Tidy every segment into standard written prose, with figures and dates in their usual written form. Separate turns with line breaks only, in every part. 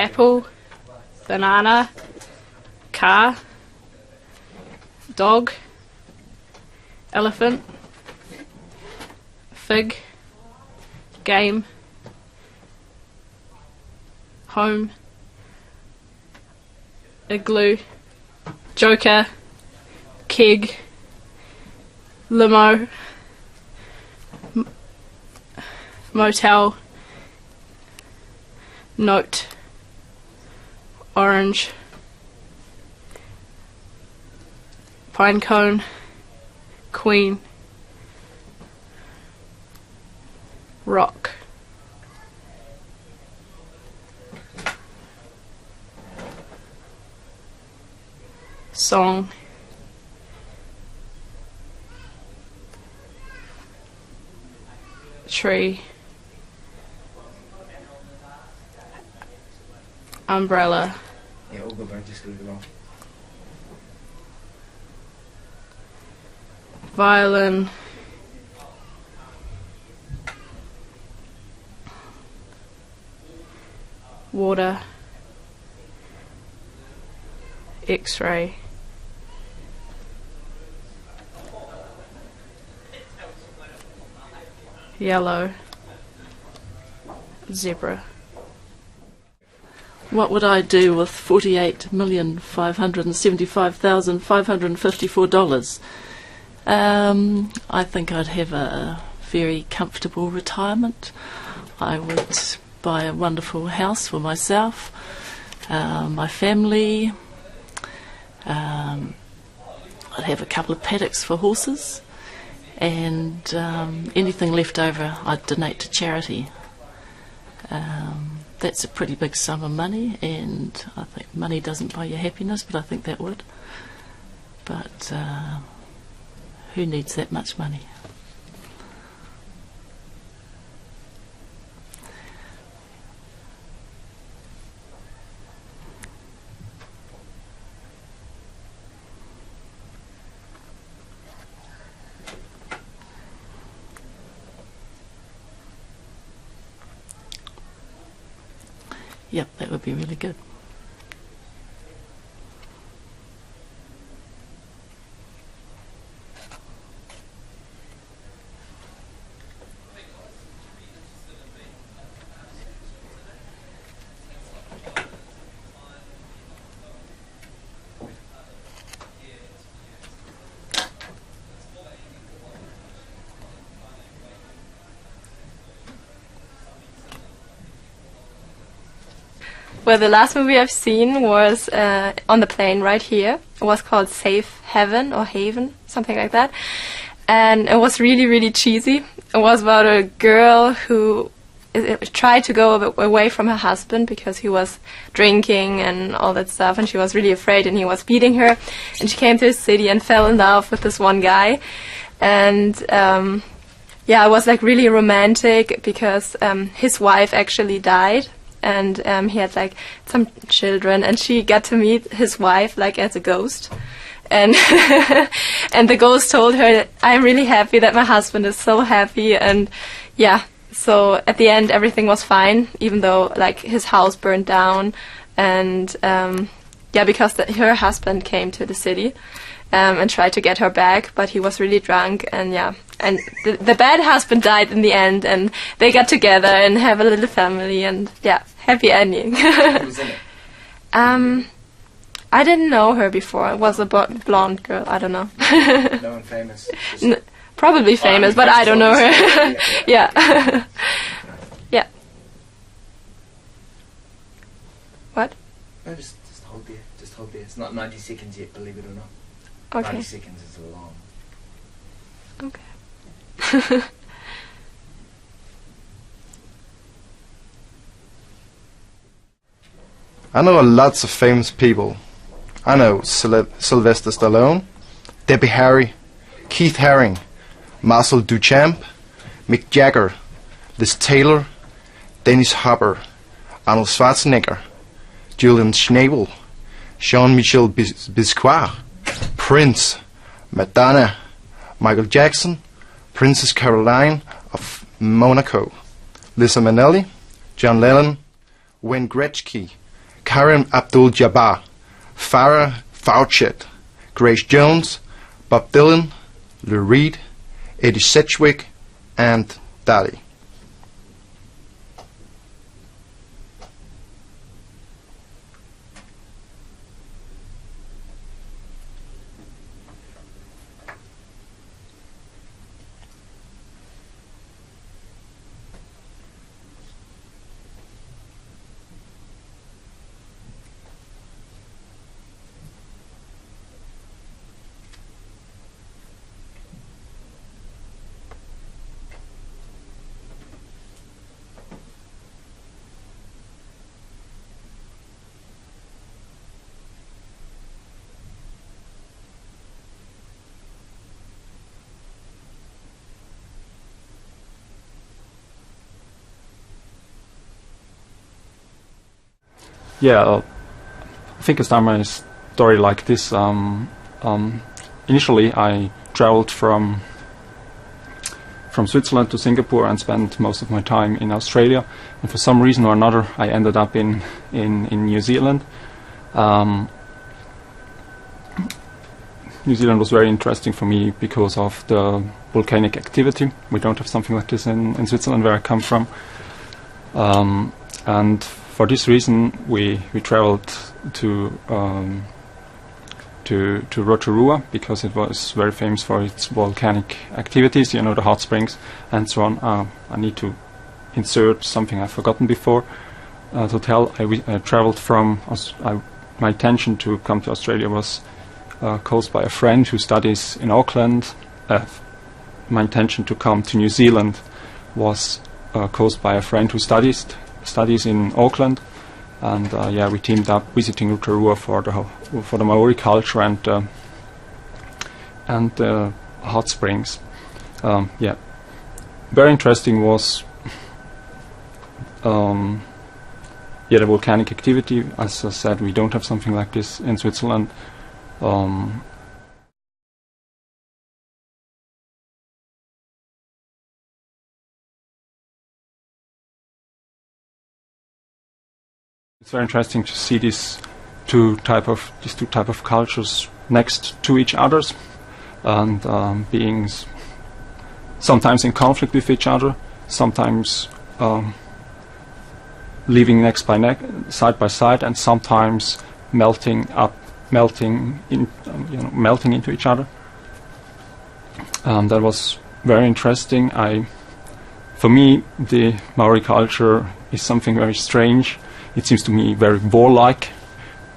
apple, banana, car, dog, elephant, fig, game, home, igloo, joker, keg, limo, motel, note, orange, pine cone, queen, rock, song, tree, umbrella, violin, water, X-ray, yellow, zebra.
What would I do with $48,575,554? I think I'd have a very comfortable retirement. I would buy a wonderful house for myself, my family. I'd have a couple of paddocks for horses, and anything left over I'd donate to charity. That's a pretty big sum of money, and I think money doesn't buy you happiness, but I think that would. But who needs that much money? Yep, that would be really good.
Well, the last movie I've seen was on the plane right here. It was called Safe Heaven or Haven, something like that. And it was really, really cheesy. It was about a girl who tried to go away from her husband because he was drinking and all that stuff, and she was really afraid and he was beating her. And she came to a city and fell in love with this one guy. And yeah, it was like really romantic because his wife actually died. And he had like some children, and she got to meet his wife like as a ghost, and and the ghost told her, "I'm really happy that my husband is so happy." And yeah, so at the end everything was fine, even though like his house burned down, and yeah, because her husband came to the city and tried to get her back, but he was really drunk, and yeah, and the bad husband died in the end, and they got together and have a little family, and yeah, happy ending.
Who was in it?
I didn't know her before. It was a blonde girl. I don't know.
No one famous.
Probably famous, but I don't know her. Yeah. Yeah. What?
No, just hold there. Just hold there. It's not 90 seconds yet, believe it or not.
Okay.
90 seconds is a long.
Okay.
I know lots of famous people. I know Sylvester Stallone, Debbie Harry, Keith Haring, Marcel Duchamp, Mick Jagger, Liz Taylor, Dennis Hopper, Arnold Schwarzenegger, Julian Schnabel, Jean-Michel Basquiat, Prince, Madonna, Michael Jackson, Princess Caroline of Monaco, Liza Minnelli, John Lennon, Wayne Gretzky, Karim Abdul-Jabbar, Farrah Fawcett, Grace Jones, Bob Dylan, Lou Reed, Eddie Sedgwick, and Dali.
Yeah, I think I start my story like this. Initially, I traveled from Switzerland to Singapore and spent most of my time in Australia. And for some reason or another, I ended up in New Zealand. New Zealand was very interesting for me because of the volcanic activity. We don't have something like this in Switzerland, where I come from. And for this reason, we traveled to Rotorua, because it was very famous for its volcanic activities, you know, the hot springs and so on. I need to insert something I've forgotten before to tell. I traveled from my intention to come to Australia was caused by a friend who studies in Auckland. My intention to come to New Zealand was caused by a friend who studies in Auckland, and yeah, we teamed up visiting Rotorua for the Maori culture and hot springs. Yeah, very interesting was yeah, the volcanic activity. As I said, we don't have something like this in Switzerland. It's very interesting to see these two type of cultures next to each others, and being sometimes in conflict with each other, sometimes living next by neck, side by side, and sometimes melting into each other. That was very interesting. For me, the Maori culture is something very strange. It seems to me very warlike,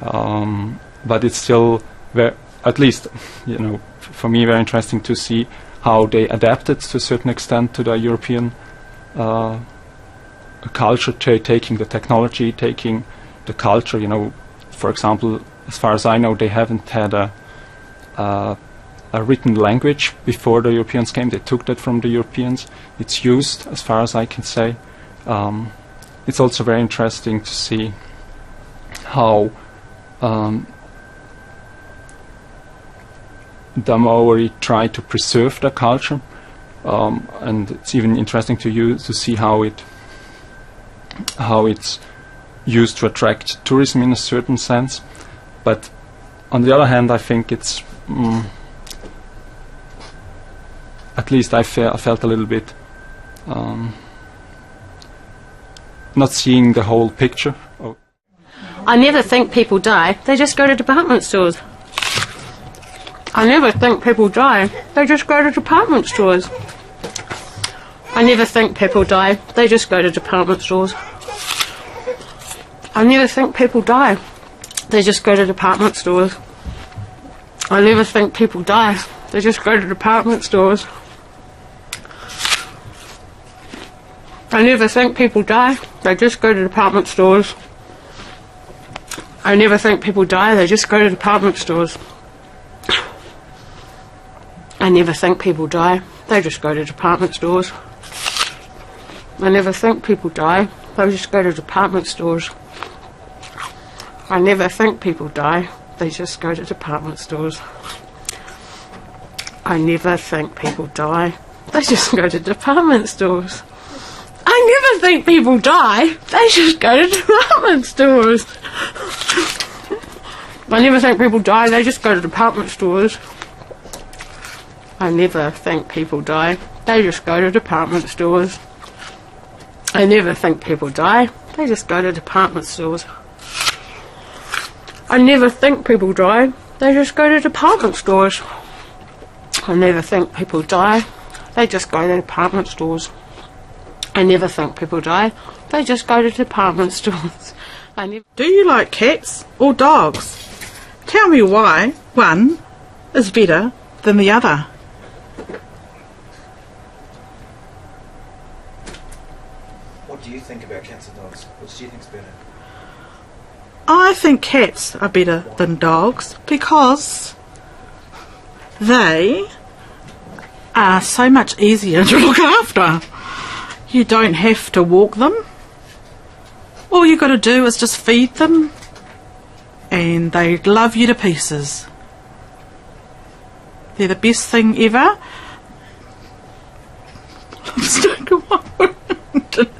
but it's still at least, you know, for me, very interesting to see how they adapted to a certain extent to the European culture, taking the technology, taking the culture. You know, for example, as far as I know, they haven't had a written language before the Europeans came. They took that from the Europeans. It's used, as far as I can say. It's also very interesting to see how the Maori try to preserve their culture, and it's even interesting to see how it's used to attract tourism in a certain sense. But on the other hand, I think it's at least I felt a little bit not seeing the whole picture.
I never think people die, they just go to department stores. I never think people die, they just go to department stores. I never think people die, they just go to department stores. I never think people die, they just go to department stores. I never think people die, they just go to department stores. I never think people die, they just go to department stores. I never think people die, they just go to department stores. I never think people die, they just go to department stores. I never think people die, they just go to department stores. I never think people die, they just go to department stores. I never think people die, they just go to department stores. I never think people die, they just go to department stores. I never think people die, they just go to department stores. I never think people die, they just go to department stores. I never think people die, they just go to department stores. I never think people die, they just go to department stores. I never think people die, they just go to department stores. I never think people die, they just go to department stores.
Do you like cats or dogs? Tell me why one is better than the other.
What do you think about cats and dogs? Which do you think's better?
I think cats are better than dogs because they are so much easier to look after. You don't have to walk them. All you got to do is just feed them and they love you to pieces. They're the best thing ever. Lipstick on.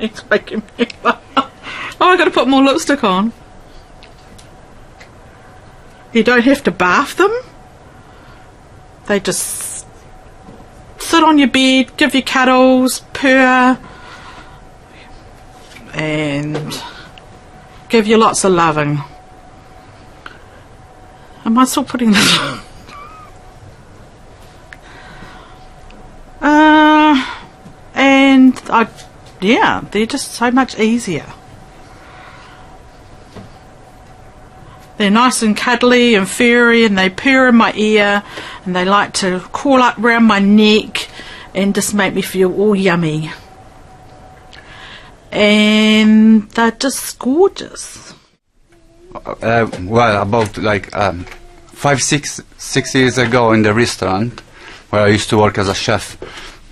It's making me laugh. Oh, I got to put more lipstick on. You don't have to bath them. They just sit on your bed, give you cuddles, purr, and give you lots of loving. Am I still putting this on? Yeah, they're just so much easier. They're nice and cuddly and furry and they purr in my ear and they like to crawl up round my neck and just make me feel all yummy. And they're just gorgeous.
Well, about like 6 years ago in the restaurant where I used to work as a chef,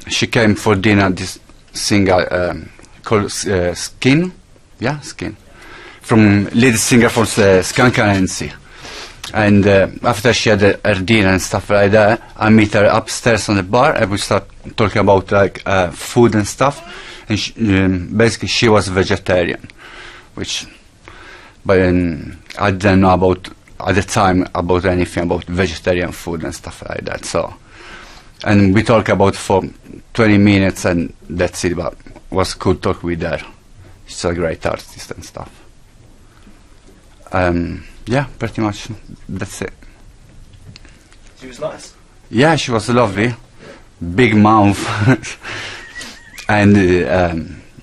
she came for dinner, this singer called Skin, from lead singer from Skankarensi. And after she had her dinner and stuff like that, I meet her upstairs on the bar and we start talking about like food and stuff. And basically she was vegetarian, which but I didn't know about at the time about anything about vegetarian food and stuff like that. So, and we talked about for 20 minutes and that's it. But it was cool talk with her. She's a great artist and stuff. Yeah, pretty much that's it.
She was nice.
Yeah, she was lovely, big mouth, and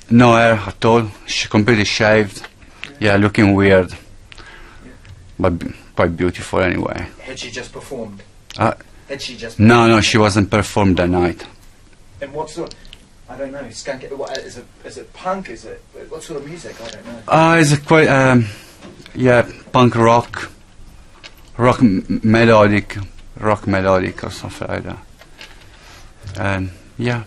no hair at all. She completely shaved. Yeah, looking weird, but quite beautiful anyway.
Had she just performed? Had she just?
No, she wasn't performed that night.
And what sort? I don't know. Skunk. What, is it punk? Is it what sort of music? I don't know.
It's a quite yeah, punk rock melodic or something like that. Yeah.